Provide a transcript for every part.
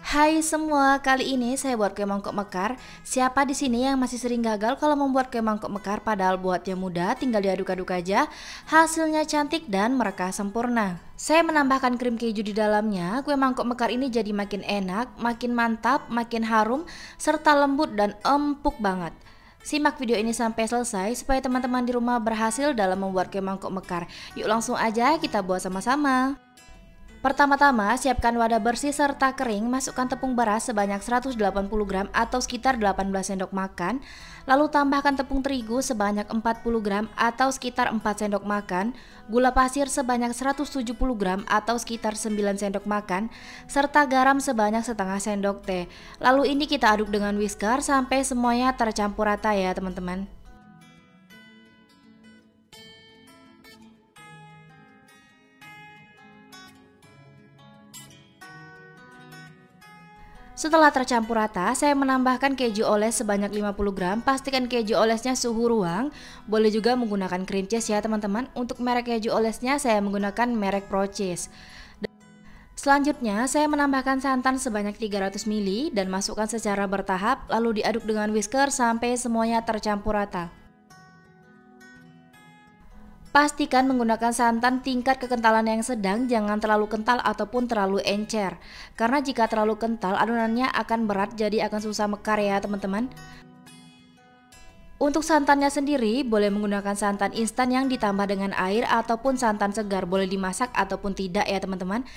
Hai semua, kali ini saya buat kue mangkok mekar. Siapa di sini yang masih sering gagal kalau membuat kue mangkok mekar padahal buatnya mudah, tinggal diaduk-aduk aja. Hasilnya cantik dan mereka sempurna. Saya menambahkan krim keju di dalamnya. Kue mangkok mekar ini jadi makin enak, makin mantap, makin harum, serta lembut dan empuk banget. Simak video ini sampai selesai supaya teman-teman di rumah berhasil dalam membuat kue mangkok mekar. Yuk langsung aja kita buat sama-sama. Pertama-tama, siapkan wadah bersih serta kering, masukkan tepung beras sebanyak 180 gram atau sekitar 18 sendok makan, lalu tambahkan tepung terigu sebanyak 40 gram atau sekitar 4 sendok makan, gula pasir sebanyak 170 gram atau sekitar 9 sendok makan, serta garam sebanyak setengah sendok teh. Lalu ini kita aduk dengan whisker sampai semuanya tercampur rata ya teman-teman. Setelah tercampur rata, saya menambahkan keju oles sebanyak 50 gram. Pastikan keju olesnya suhu ruang. Boleh juga menggunakan cream cheese ya teman-teman. Untuk merek keju olesnya saya menggunakan merek Pro Cheese. Selanjutnya, saya menambahkan santan sebanyak 300 ml dan masukkan secara bertahap, lalu diaduk dengan whisker sampai semuanya tercampur rata. Pastikan menggunakan santan tingkat kekentalan yang sedang, jangan terlalu kental ataupun terlalu encer. Karena jika terlalu kental, adonannya akan berat jadi akan susah mekar ya teman-teman. Untuk santannya sendiri, boleh menggunakan santan instan yang ditambah dengan air ataupun santan segar, boleh dimasak ataupun tidak ya teman-teman.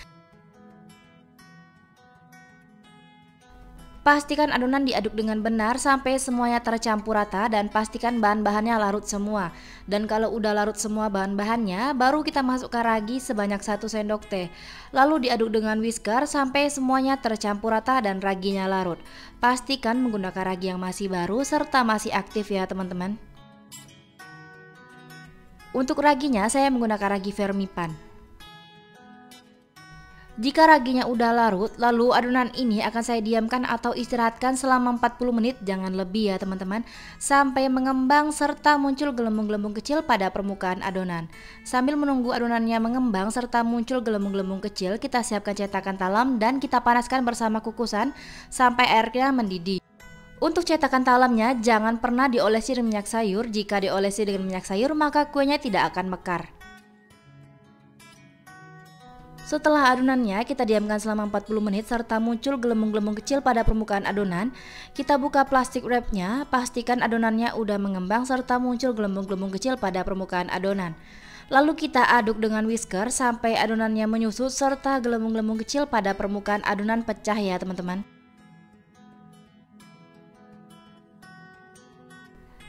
Pastikan adonan diaduk dengan benar sampai semuanya tercampur rata dan pastikan bahan-bahannya larut semua. Dan kalau udah larut semua bahan-bahannya, baru kita masukkan ragi sebanyak 1 sendok teh. Lalu diaduk dengan whisker sampai semuanya tercampur rata dan raginya larut. Pastikan menggunakan ragi yang masih baru serta masih aktif ya teman-teman. Untuk raginya saya menggunakan ragi Vermipan. Jika raginya udah larut, lalu adonan ini akan saya diamkan atau istirahatkan selama 40 menit, jangan lebih ya teman-teman, sampai mengembang serta muncul gelembung-gelembung kecil pada permukaan adonan. Sambil menunggu adonannya mengembang serta muncul gelembung-gelembung kecil, kita siapkan cetakan talam dan kita panaskan bersama kukusan sampai airnya mendidih. Untuk cetakan talamnya jangan pernah diolesi dengan minyak sayur. Jika diolesi dengan minyak sayur maka kuenya tidak akan mekar. Setelah adonannya kita diamkan selama 40 menit serta muncul gelembung-gelembung kecil pada permukaan adonan, kita buka plastik wrapnya, pastikan adonannya udah mengembang serta muncul gelembung-gelembung kecil pada permukaan adonan. Lalu kita aduk dengan whisker sampai adonannya menyusut serta gelembung-gelembung kecil pada permukaan adonan pecah ya teman-teman.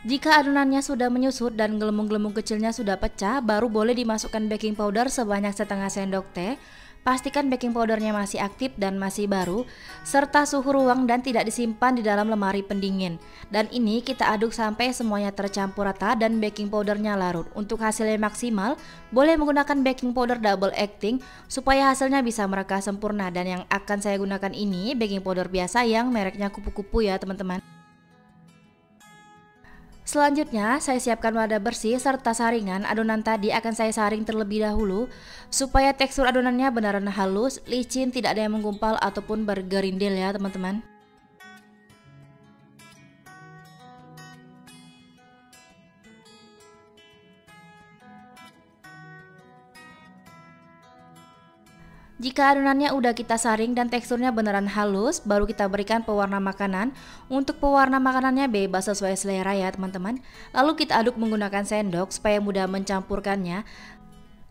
Jika adonannya sudah menyusut dan gelembung-gelembung kecilnya sudah pecah, baru boleh dimasukkan baking powder sebanyak setengah sendok teh. Pastikan baking powdernya masih aktif dan masih baru, serta suhu ruang dan tidak disimpan di dalam lemari pendingin. Dan ini kita aduk sampai semuanya tercampur rata dan baking powdernya larut. Untuk hasilnya maksimal, boleh menggunakan baking powder double acting supaya hasilnya bisa mereka sempurna. Dan yang akan saya gunakan ini baking powder biasa yang mereknya kupu-kupu ya teman-teman. Selanjutnya saya siapkan wadah bersih serta saringan. Adonan tadi akan saya saring terlebih dahulu supaya tekstur adonannya benar-benar halus, licin, tidak ada yang menggumpal ataupun bergerindil ya teman-teman. Jika adonannya udah kita saring dan teksturnya beneran halus, baru kita berikan pewarna makanan. Untuk pewarna makanannya bebas sesuai selera ya teman-teman. Lalu kita aduk menggunakan sendok supaya mudah mencampurkannya.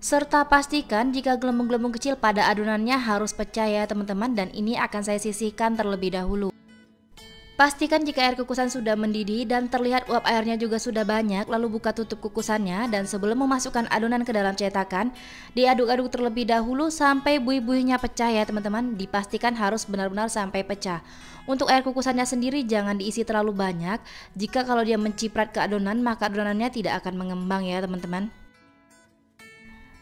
Serta pastikan jika gelembung-gelembung kecil pada adonannya harus pecah ya teman-teman, dan ini akan saya sisihkan terlebih dahulu. Pastikan jika air kukusan sudah mendidih dan terlihat uap airnya juga sudah banyak, lalu buka tutup kukusannya dan sebelum memasukkan adonan ke dalam cetakan, diaduk-aduk terlebih dahulu sampai buih-buihnya pecah ya teman-teman. Dipastikan harus benar-benar sampai pecah. Untuk air kukusannya sendiri jangan diisi terlalu banyak. Jika kalau dia menciprat ke adonan maka adonannya tidak akan mengembang ya teman-teman.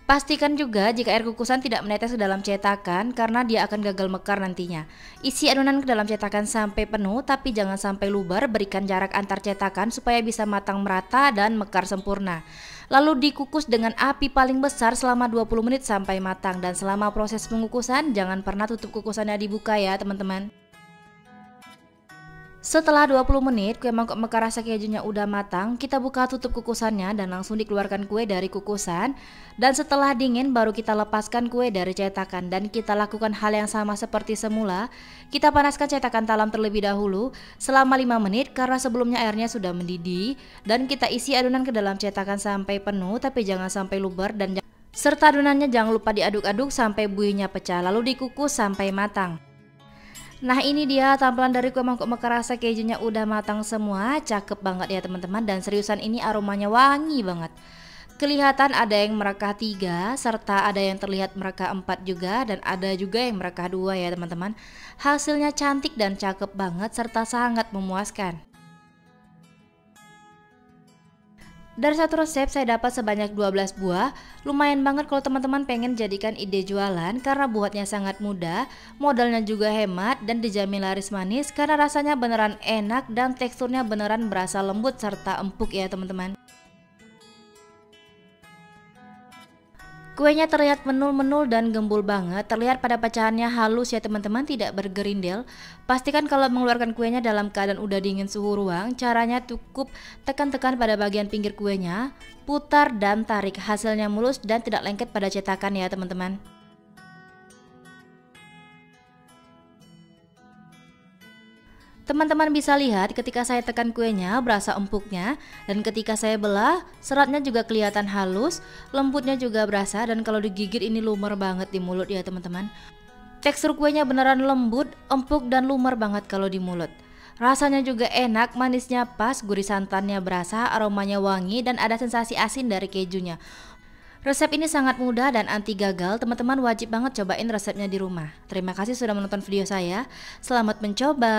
Pastikan juga jika air kukusan tidak menetes ke dalam cetakan karena dia akan gagal mekar nantinya. Isi adonan ke dalam cetakan sampai penuh tapi jangan sampai luber, berikan jarak antar cetakan supaya bisa matang merata dan mekar sempurna. lalu dikukus dengan api paling besar selama 20 menit sampai matang. Dan selama proses pengukusan jangan pernah tutup kukusannya dibuka ya teman-teman. Setelah 20 menit kue mangkok mekar rasa kejunya udah matang, kita buka tutup kukusannya dan langsung dikeluarkan kue dari kukusan. Dan setelah dingin baru kita lepaskan kue dari cetakan dan kita lakukan hal yang sama seperti semula. Kita panaskan cetakan talam terlebih dahulu selama 5 menit karena sebelumnya airnya sudah mendidih. Dan kita isi adonan ke dalam cetakan sampai penuh tapi jangan sampai luber dan serta adonannya jangan lupa diaduk-aduk sampai buihnya pecah lalu dikukus sampai matang. Nah ini dia tampilan dari kue mangkok mekar rasa kejunya udah matang semua, cakep banget ya teman-teman dan seriusan ini aromanya wangi banget. Kelihatan ada yang merekah 3 serta ada yang terlihat merekah 4 juga dan ada juga yang merekah 2 ya teman-teman. Hasilnya cantik dan cakep banget serta sangat memuaskan. Dari satu resep saya dapat sebanyak 12 buah. Lumayan banget kalau teman-teman pengen jadikan ide jualan karena buatnya sangat mudah, modalnya juga hemat dan dijamin laris manis karena rasanya beneran enak dan teksturnya beneran berasa lembut serta empuk ya teman-teman. Kuenya terlihat menul-menul dan gembul banget, terlihat pada pecahannya halus ya teman-teman, tidak bergerindel. Pastikan kalau mengeluarkan kuenya dalam keadaan udah dingin suhu ruang, caranya cukup tekan-tekan pada bagian pinggir kuenya, putar dan tarik, hasilnya mulus dan tidak lengket pada cetakan ya teman-teman. Teman-teman bisa lihat ketika saya tekan kuenya berasa empuknya dan ketika saya belah seratnya juga kelihatan halus, lembutnya juga berasa dan kalau digigit ini lumer banget di mulut ya teman-teman. Tekstur kuenya beneran lembut, empuk dan lumer banget kalau di mulut. Rasanya juga enak, manisnya pas, gurih santannya berasa, aromanya wangi dan ada sensasi asin dari kejunya. Resep ini sangat mudah dan anti gagal, teman-teman wajib banget cobain resepnya di rumah. Terima kasih sudah menonton video saya, selamat mencoba.